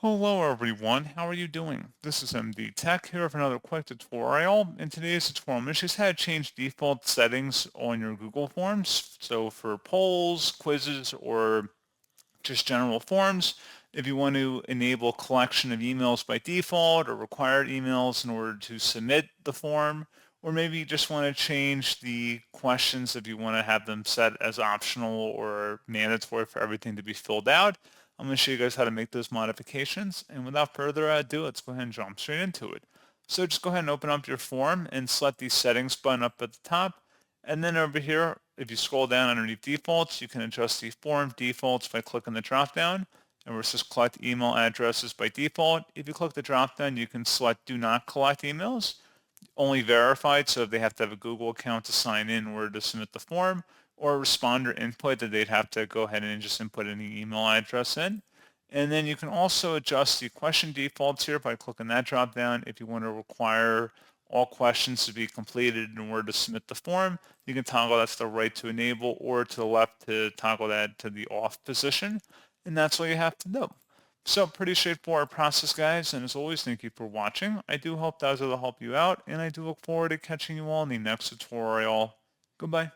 Hello everyone, how are you doing? This is MD Tech here with another quick tutorial. In today's tutorial, I'm going to show you how to change default settings on your Google Forms. So for polls, quizzes, or just general forms, if you want to enable collection of emails by default or required emails in order to submit the form, or maybe you just want to change the questions if you want to have them set as optional or mandatory for everything to be filled out. I'm going to show you guys how to make those modifications. And without further ado, let's go ahead and jump straight into it. So just go ahead and open up your form and select the settings button up at the top. And then over here, if you scroll down underneath defaults, you can adjust the form defaults by clicking the drop down. And where it says collect email addresses by default, if you click the drop down, you can select do not collect emails, only verified, so if they have to have a Google account to sign in or to submit the form, or responder input that they'd have to go ahead and just input any email address in. And then you can also adjust the question defaults here by clicking that drop down. If you want to require all questions to be completed in order to submit the form, you can toggle that to the right to enable or to the left to toggle that to the off position. And that's all you have to do. So pretty straightforward process, guys. And as always, thank you for watching. I do hope that was able to help you out, and I do look forward to catching you all in the next tutorial. Goodbye.